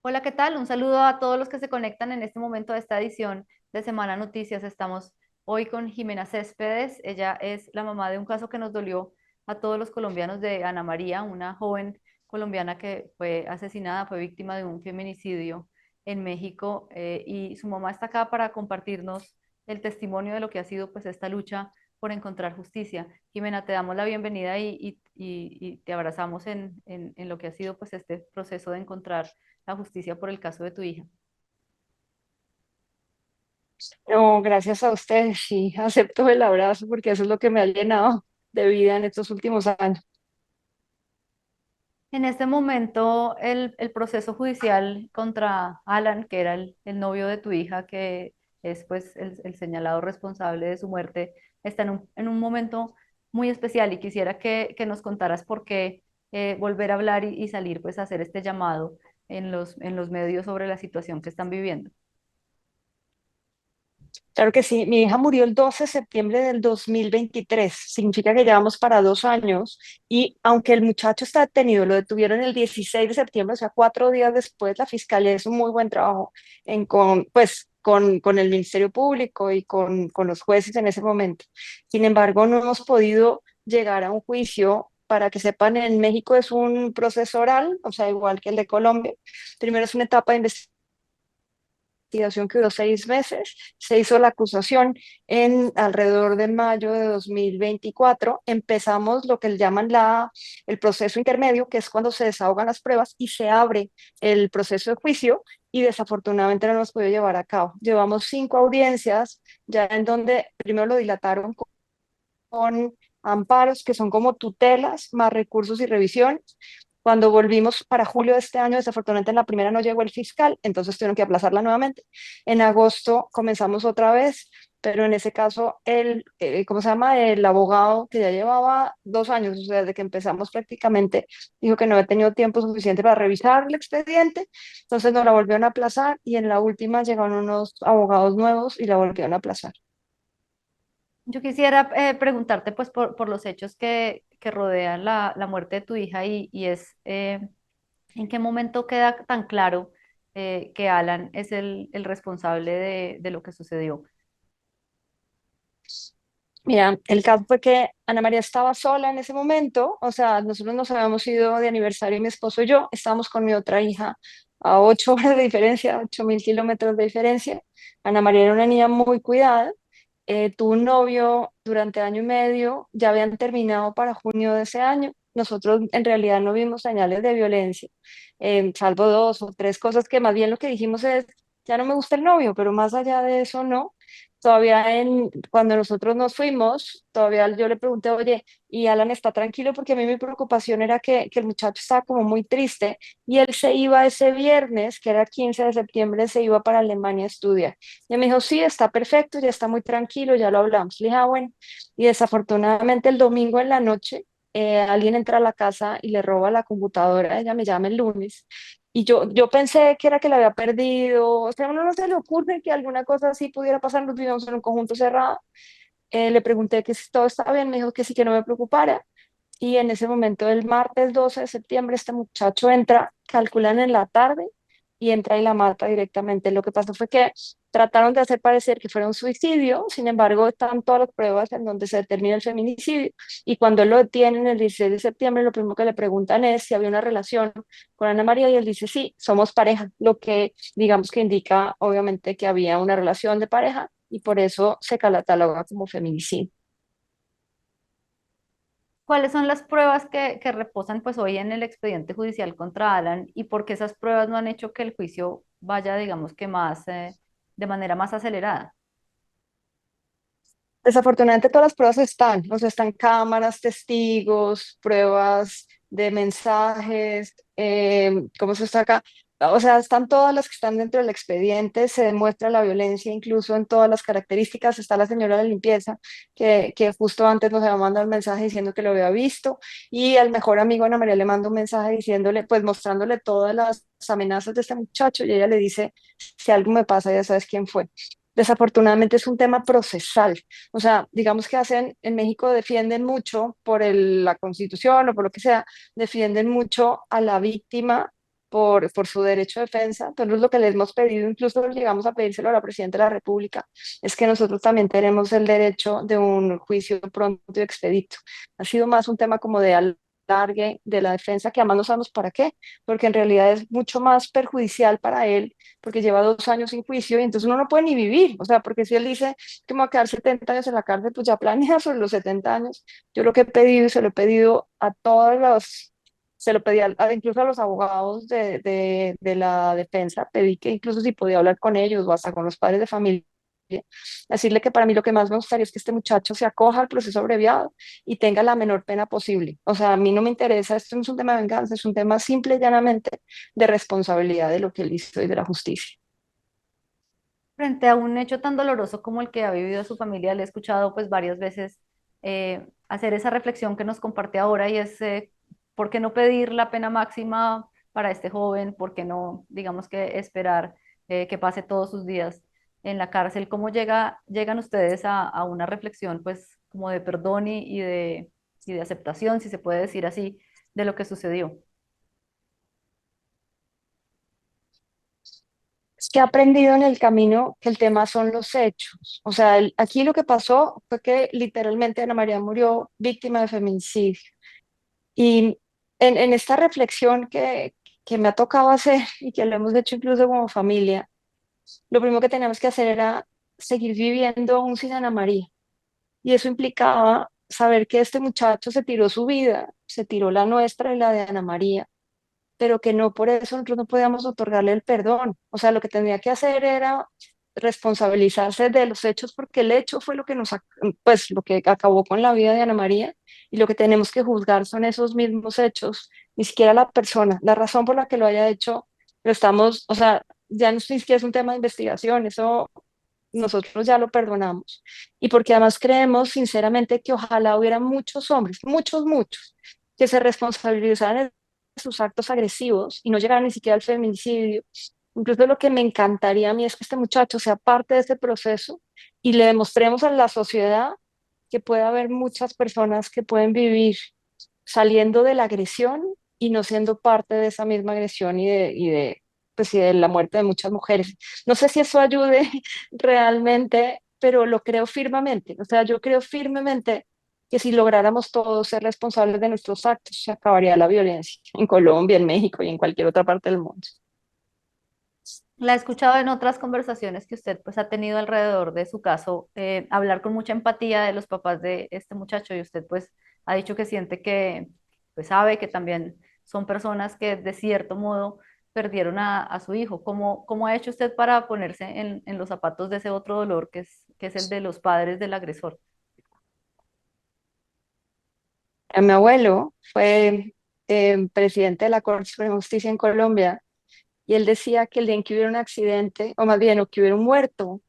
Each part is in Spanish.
Hola, ¿qué tal? Un saludo a todos los que se conectan en este momento a esta edición de Semana Noticias. Estamos hoy con Jimena Céspedes. Ella es la mamá de un caso que nos dolió a todos los colombianos de Ana María, una joven colombiana que fue asesinada, fue víctima de un feminicidio en México y su mamá está acá para compartirnos el testimonio de lo que ha sido pues esta lucha por encontrar justicia. Jimena, te damos la bienvenida y te abrazamos en lo que ha sido pues este proceso de encontrar la justicia por el caso de tu hija. No, gracias a ustedes, sí, acepto el abrazo porque eso es lo que me ha llenado de vida en estos últimos años. En este momento, el proceso judicial contra Alan, que era el novio de tu hija, que es pues el señalado responsable de su muerte, está en un momento muy especial y quisiera que nos contaras por qué volver a hablar y salir pues a hacer este llamado en los medios sobre la situación que están viviendo. Claro que sí, mi hija murió el 12 de septiembre del 2023. Significa que llevamos para 2 años y aunque el muchacho está detenido, lo detuvieron el 16 de septiembre, o sea, 4 días después. La fiscalía hizo un muy buen trabajo con el Ministerio Público y con los jueces en ese momento. Sin embargo, no hemos podido llegar a un juicio. Para que sepan, en México es un proceso oral, o sea, igual que el de Colombia. Primero es una etapa de investigación que duró 6 meses. Se hizo la acusación en alrededor de mayo de 2024. Empezamos lo que llaman el proceso intermedio, que es cuando se desahogan las pruebas y se abre el proceso de juicio, y desafortunadamente no nos pudo llevar a cabo. Llevamos 5 audiencias ya en donde primero lo dilataron con amparos, que son como tutelas, más recursos y revisiones. Cuando volvimos para julio de este año, desafortunadamente en la primera no llegó el fiscal, entonces tuvieron que aplazarla nuevamente. En agosto comenzamos otra vez, pero en ese caso ¿cómo se llama? El abogado que ya llevaba 2 años, o sea, desde que empezamos prácticamente, dijo que no había tenido tiempo suficiente para revisar el expediente, entonces nos la volvieron a aplazar y en la última llegaron unos abogados nuevos y la volvieron a aplazar. Yo quisiera preguntarte pues por los hechos que rodean la muerte de tu hija y es ¿en qué momento queda tan claro que Alan es el responsable de lo que sucedió? Mira, el caso fue que Ana María estaba sola en ese momento, o sea, nosotros nos habíamos ido de aniversario, mi esposo y yo, estábamos con mi otra hija a 8 horas de diferencia, 8.000 kilómetros de diferencia. Ana María era una niña muy cuidada, tuvo un novio durante año y medio, ya habían terminado para junio de ese año. Nosotros en realidad no vimos señales de violencia, salvo 2 o 3 cosas que más bien lo que dijimos es, ya no me gusta el novio, pero más allá de eso no. Cuando nosotros nos fuimos, todavía yo le pregunté, oye, ¿y Alan está tranquilo? Porque a mí mi preocupación era que el muchacho estaba como muy triste y él se iba ese viernes, que era 15 de septiembre, se iba para Alemania a estudiar. Y me dijo, sí, está perfecto, ya está muy tranquilo, ya lo hablamos. Le dije, ah, bueno. Y desafortunadamente el domingo en la noche, alguien entra a la casa y le roba la computadora. Ella me llama el lunes. Y yo pensé que era que la había perdido. O sea, a uno no se le ocurre que alguna cosa así pudiera pasar. Nos vivíamos en un conjunto cerrado. Le pregunté que si todo estaba bien, me dijo que sí, que no me preocupara. Y en ese momento, el martes 12 de septiembre, este muchacho entra, calculan en la tarde, y entra y la mata directamente. Lo que pasó fue que trataron de hacer parecer que fuera un suicidio. Sin embargo, están todas las pruebas en donde se determina el feminicidio. Y cuando él lo detienen el 16 de septiembre, lo primero que le preguntan es si había una relación con Ana María, y él dice, sí, somos pareja, lo que digamos que indica obviamente que había una relación de pareja, y por eso se cataloga como feminicidio. ¿Cuáles son las pruebas que reposan pues hoy en el expediente judicial contra Alan y por qué esas pruebas no han hecho que el juicio vaya, digamos que más, de manera más acelerada? Desafortunadamente todas las pruebas están, o sea, están cámaras, testigos, pruebas de mensajes, ¿cómo se está acá? O sea, están todas las que están dentro del expediente, se demuestra la violencia incluso en todas las características. Está la señora de limpieza que justo antes nos había mandado un mensaje diciendo que lo había visto, y al mejor amigo Ana María le manda un mensaje diciéndole, pues mostrándole todas las amenazas de este muchacho, y ella le dice, si algo me pasa ya sabes quién fue. Desafortunadamente es un tema procesal. O sea, digamos que en México defienden mucho por la Constitución o por lo que sea, defienden mucho a la víctima, por su derecho de defensa. Entonces, lo que le hemos pedido, incluso llegamos a pedírselo a la Presidenta de la República, es que nosotros también tenemos el derecho de un juicio pronto y expedito. Ha sido más un tema como de alargue de la defensa, que además no sabemos para qué, porque en realidad es mucho más perjudicial para él, porque lleva 2 años sin juicio y entonces uno no puede ni vivir. O sea, porque si él dice que me va a quedar 70 años en la cárcel, pues ya planea sobre los 70 años. Yo lo que he pedido y se lo he pedido a todos los, se lo pedí incluso a los abogados de la defensa, pedí que incluso si podía hablar con ellos o hasta con los padres de familia, decirle que para mí lo que más me gustaría es que este muchacho se acoja al proceso abreviado y tenga la menor pena posible. O sea, a mí no me interesa, esto no es un tema de venganza, es un tema simple y llanamente de responsabilidad de lo que él hizo y de la justicia. Frente a un hecho tan doloroso como el que ha vivido su familia, le he escuchado pues varias veces hacer esa reflexión que nos comparte ahora y es ¿por qué no pedir la pena máxima para este joven? ¿Por qué no, digamos que esperar que pase todos sus días en la cárcel? ¿Cómo llegan ustedes a una reflexión pues como de perdón y de aceptación, si se puede decir así, de lo que sucedió? Es que he aprendido en el camino que el tema son los hechos. O sea, aquí lo que pasó fue que literalmente Ana María murió víctima de feminicidio. Y en esta reflexión que me ha tocado hacer y que lo hemos hecho incluso como familia, lo primero que teníamos que hacer era seguir viviendo aún sin Ana María. Y eso implicaba saber que este muchacho se tiró su vida, se tiró la nuestra y la de Ana María, pero que no por eso nosotros no podíamos otorgarle el perdón. O sea, lo que tenía que hacer era responsabilizarse de los hechos, porque el hecho fue lo que pues lo que acabó con la vida de Ana María, y lo que tenemos que juzgar son esos mismos hechos, ni siquiera la persona, la razón por la que lo haya hecho, lo estamos, o sea, ya no es ni siquiera es un tema de investigación, eso nosotros ya lo perdonamos. Y porque además creemos sinceramente que ojalá hubiera muchos hombres, muchos, muchos, que se responsabilizaran de sus actos agresivos y no llegaran ni siquiera al feminicidio. Incluso lo que me encantaría a mí es que este muchacho sea parte de ese proceso y le demostremos a la sociedad que puede haber muchas personas que pueden vivir saliendo de la agresión y no siendo parte de esa misma agresión pues, y de la muerte de muchas mujeres. No sé si eso ayude realmente, pero lo creo firmemente. O sea, yo creo firmemente que si lográramos todos ser responsables de nuestros actos, se acabaría la violencia en Colombia, en México y en cualquier otra parte del mundo. La he escuchado en otras conversaciones que usted pues ha tenido alrededor de su caso, hablar con mucha empatía de los papás de este muchacho y usted pues ha dicho que siente que pues sabe que también son personas que de cierto modo perdieron a su hijo. ¿Cómo ha hecho usted para ponerse en los zapatos de ese otro dolor que es el de los padres del agresor? Mi abuelo fue presidente de la Corte Suprema de Justicia en Colombia y él decía que el día en que hubiera un accidente, o más bien, o que hubiera un muerto,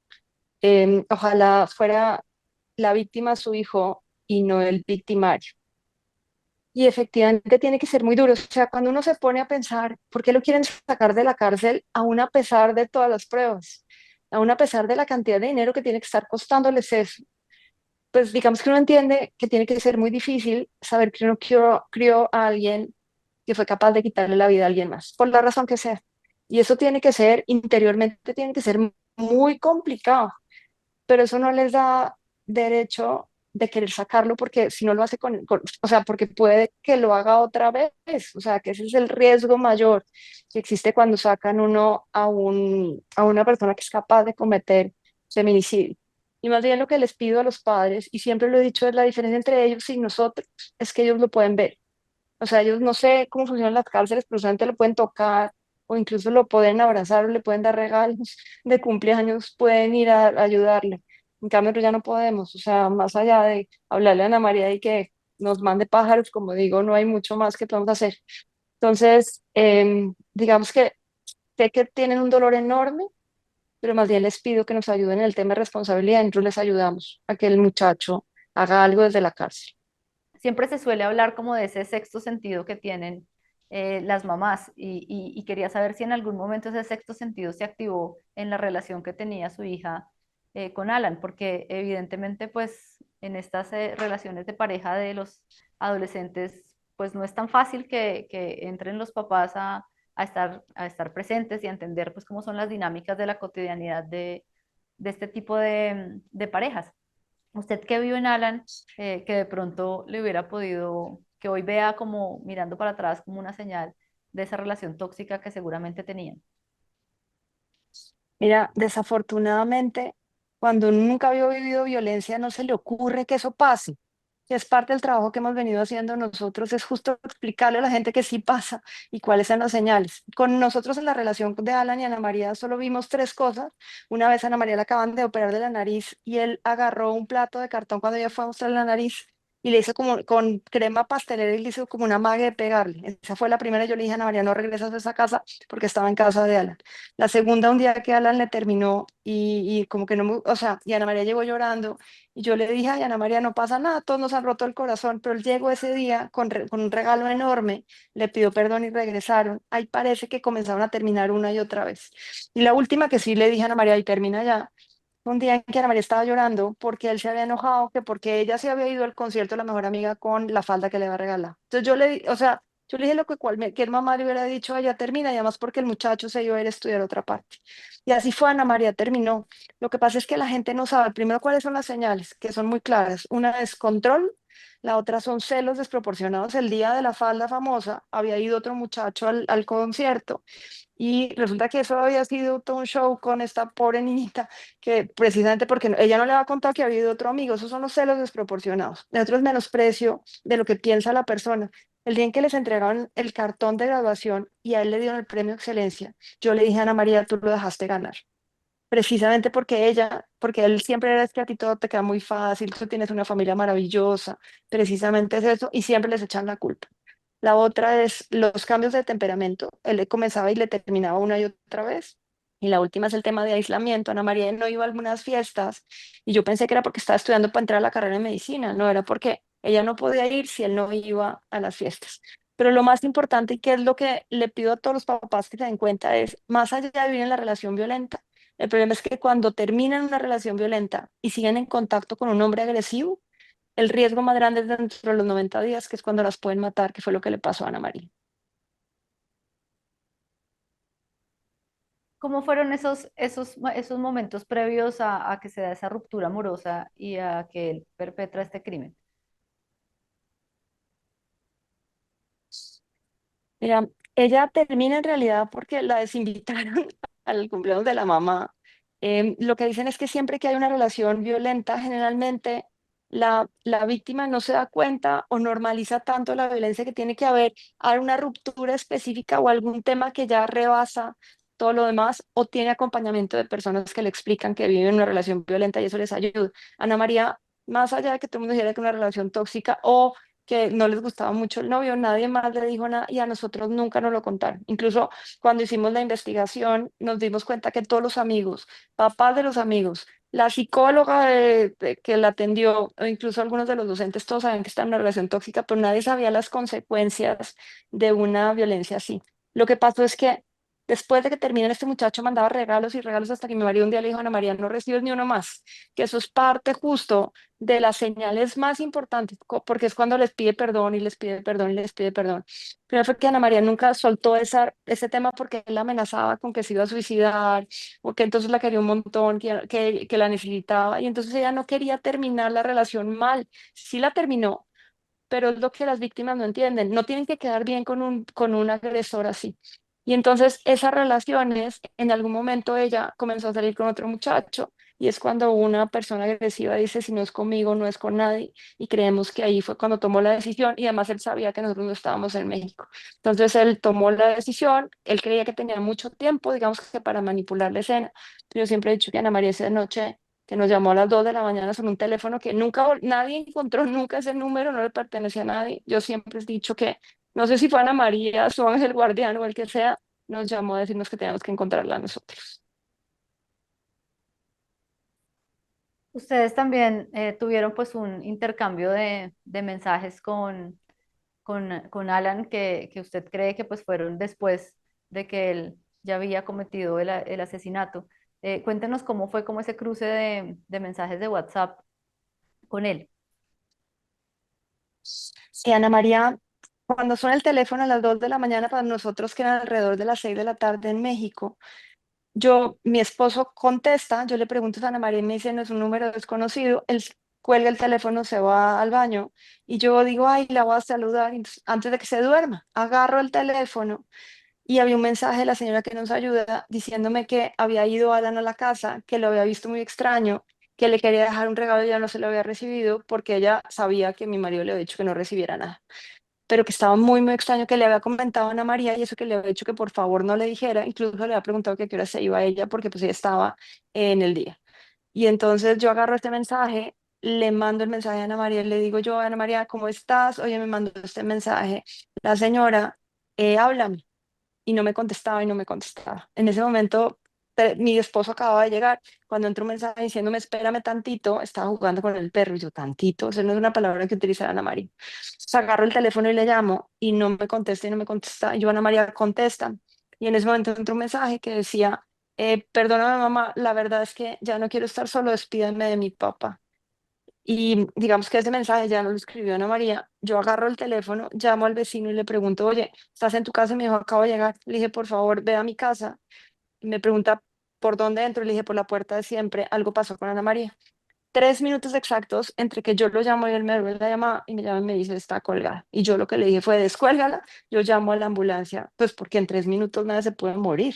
ojalá fuera la víctima su hijo y no el victimario. Y efectivamente tiene que ser muy duro. O sea, cuando uno se pone a pensar, ¿por qué lo quieren sacar de la cárcel aún a pesar de todas las pruebas? Aún a pesar de la cantidad de dinero que tiene que estar costándoles eso. Pues digamos que uno entiende que tiene que ser muy difícil saber que uno crió a alguien que fue capaz de quitarle la vida a alguien más, por la razón que sea. Y eso tiene que ser, interiormente, tiene que ser muy complicado, pero eso no les da derecho de querer sacarlo porque si no lo hace o sea, porque puede que lo haga otra vez, o sea, que ese es el riesgo mayor que existe cuando sacan uno a una persona que es capaz de cometer feminicidio. Y más bien lo que les pido a los padres, y siempre lo he dicho, es la diferencia entre ellos y nosotros, es que ellos lo pueden ver. O sea, ellos no sé cómo funcionan las cárceles, pero solamente lo pueden tocar o incluso lo pueden abrazar o le pueden dar regalos de cumpleaños, pueden ir a ayudarle. En cambio, nosotros ya no podemos. O sea, más allá de hablarle a Ana María y que nos mande pájaros, como digo, no hay mucho más que podemos hacer. Entonces, digamos que sé que tienen un dolor enorme, pero más bien les pido que nos ayuden en el tema de responsabilidad y nosotros les ayudamos a que el muchacho haga algo desde la cárcel. Siempre se suele hablar como de ese sexto sentido que tienen las mamás y quería saber si en algún momento ese sexto sentido se activó en la relación que tenía su hija con Alan, porque evidentemente pues en estas relaciones de pareja de los adolescentes pues no es tan fácil que entren los papás a estar presentes y a entender pues cómo son las dinámicas de la cotidianidad de este tipo de parejas. Usted que vio en Alan, que de pronto le hubiera podido, que hoy vea como mirando para atrás como una señal de esa relación tóxica que seguramente tenían. Mira, desafortunadamente, cuando uno nunca había vivido violencia, no se le ocurre que eso pase. Que es parte del trabajo que hemos venido haciendo nosotros, es justo explicarle a la gente que sí pasa y cuáles son las señales. Con nosotros en la relación de Alan y Ana María solo vimos tres cosas. Una vez a Ana María le acaban de operar de la nariz y él agarró un plato de cartón cuando ella fue a mostrar la nariz y le hizo como con crema pastelera y le hizo como una magia de pegarle. Esa fue la primera. Yo le dije a Ana María, no regresas a esa casa porque estaba en casa de Alan. La segunda, un día que Alan le terminó y como que no, o sea, y Ana María llegó llorando y yo le dije, ay, Ana María, no pasa nada, todos nos han roto el corazón, pero él llegó ese día con un regalo enorme, le pidió perdón y regresaron. Ahí parece que comenzaron a terminar una y otra vez. Y la última que sí le dije a Ana María, y termina ya, un día en que Ana María estaba llorando porque él se había enojado, que porque ella se había ido al concierto de la mejor amiga con la falda que le había regalado. Entonces yo le, o sea, yo le dije lo que cualquier mamá le hubiera dicho, "Ay, ya termina, y además porque el muchacho se iba a ir a estudiar a otra parte". Y así fue, Ana María terminó. Lo que pasa es que la gente no sabe, primero, cuáles son las señales, que son muy claras. Una es control, la otra son celos desproporcionados. El día de la falda famosa había ido otro muchacho al concierto y resulta que eso había sido todo un show con esta pobre niñita, que precisamente porque ella no le había contado que había ido otro amigo. Esos son los celos desproporcionados. El otro es menosprecio de lo que piensa la persona. El día en que les entregaron el cartón de graduación y a él le dieron el premio Excelencia, yo le dije a Ana María, tú lo dejaste ganar. Precisamente porque ella, porque él siempre era, es que a ti todo te queda muy fácil, tú tienes una familia maravillosa, precisamente es eso, y siempre les echan la culpa. La otra es los cambios de temperamento. Él le comenzaba y le terminaba una y otra vez. Y la última es el tema de aislamiento. Ana María no iba a algunas fiestas y yo pensé que era porque estaba estudiando para entrar a la carrera de medicina, no era porque ella no podía ir si él no iba a las fiestas. Pero lo más importante y que es lo que le pido a todos los papás que se den cuenta es, más allá de vivir en la relación violenta, el problema es que cuando terminan una relación violenta y siguen en contacto con un hombre agresivo, el riesgo más grande es dentro de los 90 días, que es cuando las pueden matar, que fue lo que le pasó a Ana María. ¿Cómo fueron esos momentos previos a que se da esa ruptura amorosa y a que él perpetra este crimen? Mira, ella termina en realidad porque la desinvitaron al cumpleaños de la mamá. Lo que dicen es que siempre que hay una relación violenta, generalmente la víctima no se da cuenta o normaliza tanto la violencia que tiene que haber a una ruptura específica o algún tema que ya rebasa todo lo demás o tiene acompañamiento de personas que le explican que viven una relación violenta y eso les ayuda. Ana María, más allá de que todo el mundo dijera que una relación tóxica o que no les gustaba mucho el novio, nadie más le dijo nada y a nosotros nunca nos lo contaron. Incluso cuando hicimos la investigación nos dimos cuenta que todos los amigos, papás de los amigos, la psicóloga que la atendió, o incluso algunos de los docentes, todos sabían que está en una relación tóxica, pero nadie sabía las consecuencias de una violencia así. Lo que pasó es que después de que terminó este muchacho mandaba regalos y regalos hasta que mi marido un día le dijo a Ana María, no recibes ni uno más, que eso es parte justo de las señales más importantes, porque es cuando les pide perdón y les pide perdón y les pide perdón. Pero fue que Ana María nunca soltó ese tema porque él la amenazaba con que se iba a suicidar o que entonces la quería un montón, que la necesitaba y entonces ella no quería terminar la relación mal. Sí la terminó, pero es lo que las víctimas no entienden. No tienen que quedar bien con un agresor así. Y entonces esas relaciones, en algún momento ella comenzó a salir con otro muchacho y es cuando una persona agresiva dice, si no es conmigo, no es con nadie. Y creemos que ahí fue cuando tomó la decisión y además él sabía que nosotros no estábamos en México. Entonces él tomó la decisión, él creía que tenía mucho tiempo, digamos que para manipular la escena. Yo siempre he dicho que Ana María esa noche que nos llamó a las 2 de la mañana sobre un teléfono que nunca, nadie encontró nunca ese número, no le pertenecía a nadie. Yo siempre he dicho que, no sé si fue Ana María, su ángel guardián o el que sea, nos llamó a decirnos que teníamos que encontrarla a nosotros. Ustedes también tuvieron pues un intercambio de mensajes con Alan que usted cree que pues fueron después de que él ya había cometido el asesinato. Cuéntenos cómo fue como ese cruce de mensajes de WhatsApp con él. Sí, Ana María, cuando suena el teléfono a las 2 de la mañana para nosotros, que eran alrededor de las 6 de la tarde en México, mi esposo contesta, yo le pregunto a Ana María y me dice, no es un número desconocido, él cuelga el teléfono, se va al baño y yo digo, ay, la voy a saludar entonces, antes de que se duerma. Agarro el teléfono y había un mensaje de la señora que nos ayuda diciéndome que había ido Alan a la casa, que lo había visto muy extraño, que le quería dejar un regalo y ya no se lo había recibido porque ella sabía que mi marido le había dicho que no recibiera nada, pero que estaba muy, muy extraño, que le había comentado a Ana María y eso, que le había dicho que por favor no le dijera, incluso le había preguntado que a qué hora se iba ella porque pues ella estaba en el día. Y entonces yo agarro este mensaje, le mando el mensaje a Ana María y le digo yo, Ana María, ¿cómo estás? Oye, me mandó este mensaje la señora, háblame. Y no me contestaba y no me contestaba. En ese momento, mi esposo acababa de llegar. Cuando entró un mensaje diciéndome, espérame tantito, estaba jugando con el perro y yo, tantito, eso no es una palabra que utiliza Ana María. Entonces agarro el teléfono y le llamo y no me contesta y no me contesta. Y yo, Ana María, contesta. Y en ese momento entró un mensaje que decía, perdóname mamá, la verdad es que ya no quiero estar solo, despídeme de mi papá. Y digamos que ese mensaje ya no lo escribió Ana María. Yo agarro el teléfono, llamo al vecino y le pregunto, oye, ¿estás en tu casa? Y me dijo, acabo de llegar. Le dije, por favor, ve a mi casa. Y me pregunta, ¿por dónde entro? Le dije, por la puerta de siempre. Algo pasó con Ana María. 3 minutos exactos entre que yo lo llamo y él me devuelve la llamada y me llama y me dice, está colgada. Y yo lo que le dije fue, descuélgala. Yo llamo a la ambulancia, pues porque en 3 minutos nadie se puede morir.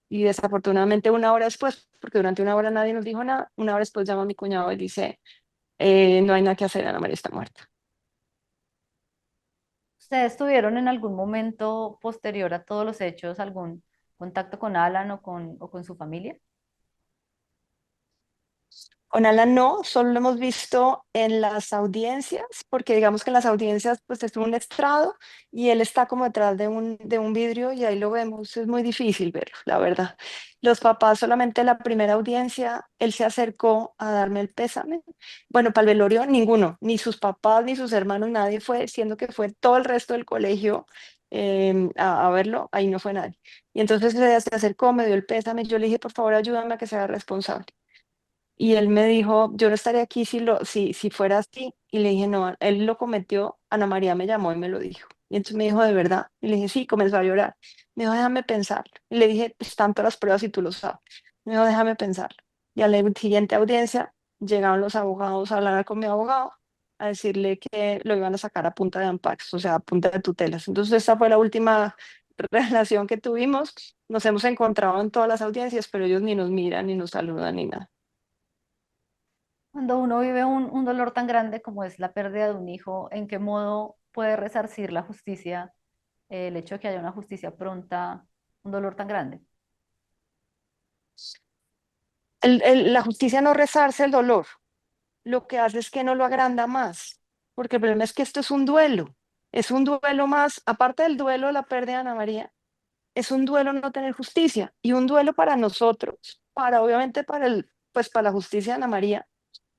Y desafortunadamente una hora después, porque durante una hora nadie nos dijo nada, una hora después llama a mi cuñado y dice, no hay nada que hacer, Ana María está muerta. ¿Ustedes tuvieron en algún momento posterior a todos los hechos algún contacto con Alan o con su familia? Con Alan no, solo lo hemos visto en las audiencias, porque digamos que en las audiencias pues es un estrado y él está como detrás de un vidrio y ahí lo vemos, es muy difícil verlo, la verdad. Los papás solamente la primera audiencia, él se acercó a darme el pésame. Bueno, para el velorio ninguno, ni sus papás ni sus hermanos, nadie fue, siendo que fue todo el resto del colegio a verlo, ahí no fue nadie. Y entonces se acercó, me dio el pésame, yo le dije, por favor, ayúdame a que sea responsable. Y él me dijo, yo no estaría aquí si fuera así. Y le dije, no, él lo cometió. Ana María me llamó y me lo dijo. Y entonces me dijo, ¿de verdad? Y le dije, sí, comenzó a llorar. Me dijo, déjame pensar. Y le dije, pues tanto las pruebas y tú lo sabes. Me dijo, déjame pensar. Y a la siguiente audiencia llegaron los abogados a hablar con mi abogado, a decirle que lo iban a sacar a punta de amparos, o sea, a punta de tutelas. Entonces esta fue la última relación que tuvimos. Nos hemos encontrado en todas las audiencias, pero ellos ni nos miran, ni nos saludan, ni nada. Cuando uno vive un dolor tan grande como es la pérdida de un hijo, ¿en qué modo puede resarcir la justicia el hecho de que haya una justicia pronta, un dolor tan grande? La justicia no resarce el dolor, lo que hace es que no lo agranda más, porque el problema es que esto es un duelo más, aparte del duelo de la pérdida de Ana María, es un duelo no tener justicia y un duelo para nosotros, obviamente pues para la justicia de Ana María,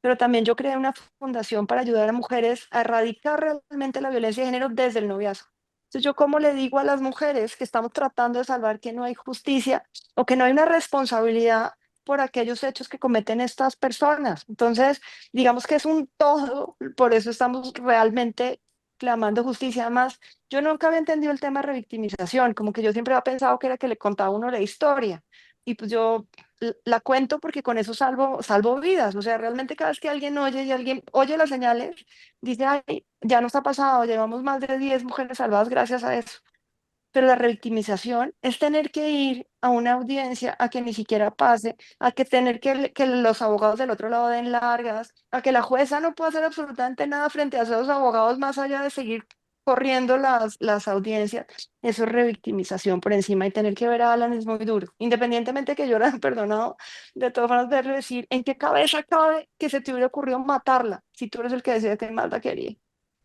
pero también yo creé una fundación para ayudar a mujeres a erradicar realmente la violencia de género desde el noviazgo. Entonces, yo cómo le digo a las mujeres que estamos tratando de salvar que no hay justicia o que no hay una responsabilidad por aquellos hechos que cometen estas personas. Entonces, digamos que es un todo, por eso estamos realmente clamando justicia. Además, yo nunca había entendido el tema de revictimización, como que yo siempre había pensado que era que le contaba a uno la historia. Y pues yo la cuento porque con eso salvo vidas. O sea, realmente cada vez que alguien oye y alguien oye las señales, dice, ay, ya nos ha pasado, llevamos más de 10 mujeres salvadas gracias a eso. Pero la revictimización es tener que ir a una audiencia a que ni siquiera pase, a que tener que los abogados del otro lado den largas, a que la jueza no pueda hacer absolutamente nada frente a esos abogados más allá de seguir corriendo las audiencias. Eso es revictimización por encima y tener que ver a Alan es muy duro. Independientemente que yo la he perdonado, de todas formas verle decir, ¿en qué cabeza cabe que se te hubiera ocurrido matarla si tú eres el que decide que más la quería?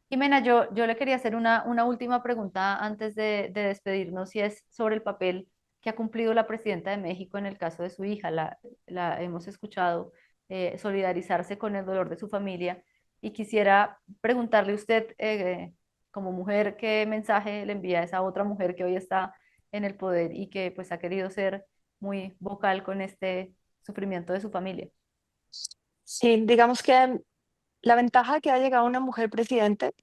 Jimena, yo le quería hacer una última pregunta antes de despedirnos, y es sobre el papel que ha cumplido la presidenta de México en el caso de su hija. La hemos escuchado solidarizarse con el dolor de su familia, y quisiera preguntarle a usted, como mujer, ¿qué mensaje le envía a esa otra mujer que hoy está en el poder y que pues ha querido ser muy vocal con este sufrimiento de su familia? Sí, digamos que la ventaja de que ha llegado una mujer presidente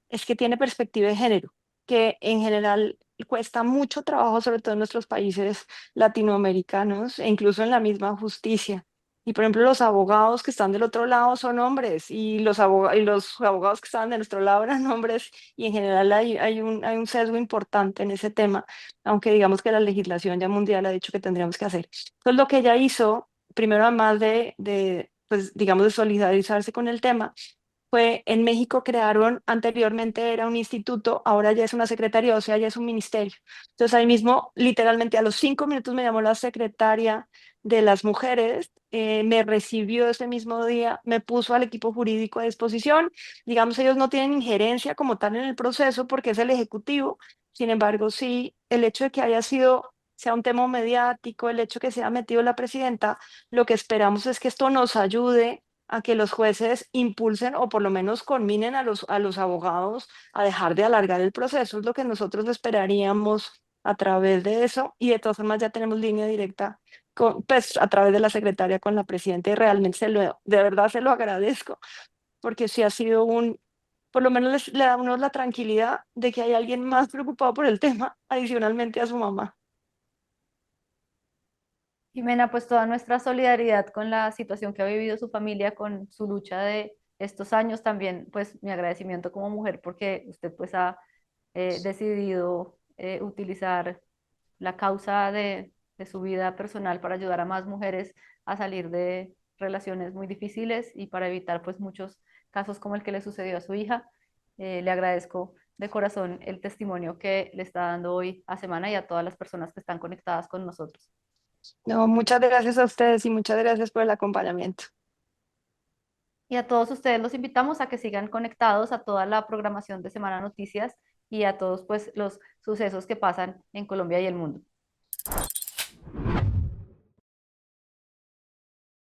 es que tiene perspectiva de género, que en general cuesta mucho trabajo, sobre todo en nuestros países latinoamericanos e incluso en la misma justicia. Y por ejemplo, los abogados que están del otro lado son hombres y y los abogados que estaban de nuestro lado eran hombres y en general hay un sesgo importante en ese tema, aunque digamos que la legislación ya mundial ha dicho que tendríamos que hacer. Entonces, lo que ella hizo, primero además pues digamos, de solidarizarse con el tema, fue en México crearon, anteriormente era un instituto, ahora ya es una secretaría, o sea, ya es un ministerio. Entonces ahí mismo, literalmente a los 5 minutos me llamó la secretaria de las mujeres, me recibió ese mismo día, me puso al equipo jurídico a disposición. Digamos, ellos no tienen injerencia como tal en el proceso porque es el ejecutivo. Sin embargo, sí, el hecho de que haya sido, sea un tema mediático, el hecho de que se haya metido la presidenta, lo que esperamos es que esto nos ayude a que los jueces impulsen o por lo menos conminen a a los abogados a dejar de alargar el proceso. Es lo que nosotros esperaríamos a través de eso y de todas formas ya tenemos línea directa pues, a través de la secretaria con la presidenta y realmente de verdad se lo agradezco porque sí ha sido por lo menos le da a uno la tranquilidad de que hay alguien más preocupado por el tema, adicionalmente a su mamá. Jimena, pues toda nuestra solidaridad con la situación que ha vivido su familia, con su lucha de estos años, también pues mi agradecimiento como mujer porque usted pues ha decidido utilizar la causa de su vida personal para ayudar a más mujeres a salir de relaciones muy difíciles y para evitar pues muchos casos como el que le sucedió a su hija. Le agradezco de corazón el testimonio que le está dando hoy a Semana y a todas las personas que están conectadas con nosotros. No, muchas gracias a ustedes y muchas gracias por el acompañamiento. Y a todos ustedes los invitamos a que sigan conectados a toda la programación de Semana Noticias y a todos pues los sucesos que pasan en Colombia y el mundo.